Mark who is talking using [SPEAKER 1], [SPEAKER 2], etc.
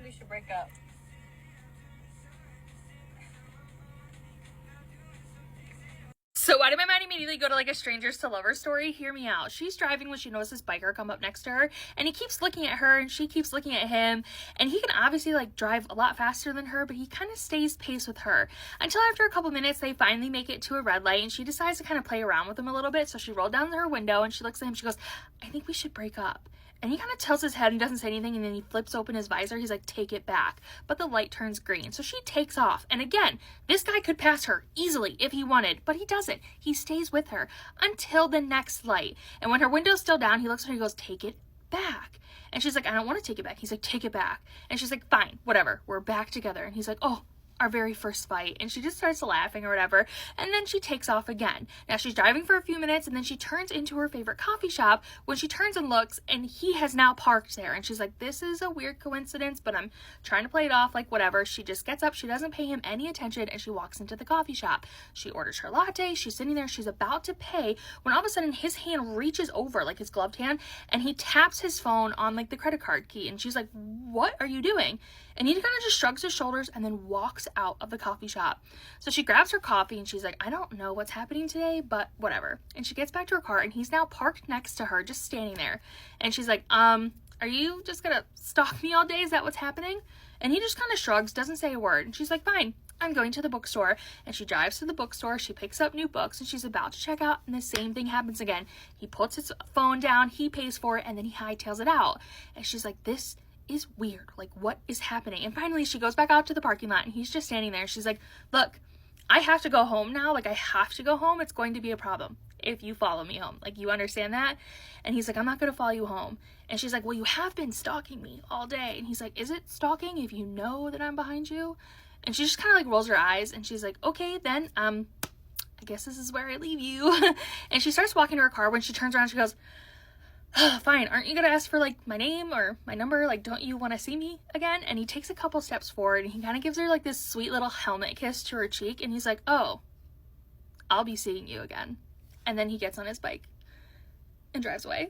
[SPEAKER 1] we should break up.
[SPEAKER 2] So why did my mind immediately go to like a strangers to lovers story? Hear me out. She's driving when she notices this biker come up next to her, and he keeps looking at her and she keeps looking at him, and he can obviously like drive a lot faster than her, but he kind of stays pace with her until after a couple minutes they finally make it to a red light, and she decides to kind of play around with him a little bit. So she rolled down to her window and she looks at him, she goes, I think we should break up. And he kind of tilts his head and doesn't say anything, and then he flips open his visor. He's like, take it back. But the light turns green. So she takes off. And again, this guy could pass her easily if he wanted, but he doesn't. He stays with her until the next light. And when her window's still down, he looks at her and he goes, take it back. And she's like, I don't want to take it back. He's like, take it back. And she's like, fine, whatever. We're back together. And he's like, oh, our very first fight. And she just starts laughing or whatever, and then she takes off again. Now she's driving for a few minutes, and then she turns into her favorite coffee shop. When she turns and looks, and he has now parked there, and she's like, this is a weird coincidence, but I'm trying to play it off like whatever. She just gets up, she doesn't pay him any attention, and she walks into the coffee shop. She orders her latte, she's sitting there, she's about to pay when all of a sudden his hand reaches over, like his gloved hand, and he taps his phone on like the credit card key, and she's like, what are you doing? And he kind of just shrugs his shoulders and then walks out of the coffee shop. So she grabs her coffee and she's like, I don't know what's happening today, but whatever. And she gets back to her car, and he's now parked next to her, just standing there. And she's like, are you just gonna stalk me all day? Is that what's happening? And he just kind of shrugs, doesn't say a word. And she's like, fine, I'm going to the bookstore. And she drives to the bookstore, she picks up new books, and she's about to check out, and the same thing happens again. He puts his phone down, he pays for it, and then he hightails it out. And she's like, this is weird. Like, what is happening? And finally she goes back out to the parking lot, and he's just standing there. She's like, look, I have to go home now. Like, I have to go home. It's going to be a problem if you follow me home. Like, you understand that? And he's like, I'm not going to follow you home. And she's like, well, you have been stalking me all day. And he's like, is it stalking if you know that I'm behind you? And she just kind of like rolls her eyes, and she's like, okay, then, I guess this is where I leave you. And she starts walking to her car. When she turns around, she goes, oh, fine, aren't you gonna ask for like my name or my number? Like, don't you want to see me again? And he takes a couple steps forward, and he kind of gives her like this sweet little helmet kiss to her cheek, and he's like, oh, I'll be seeing you again. And then he gets on his bike and drives away.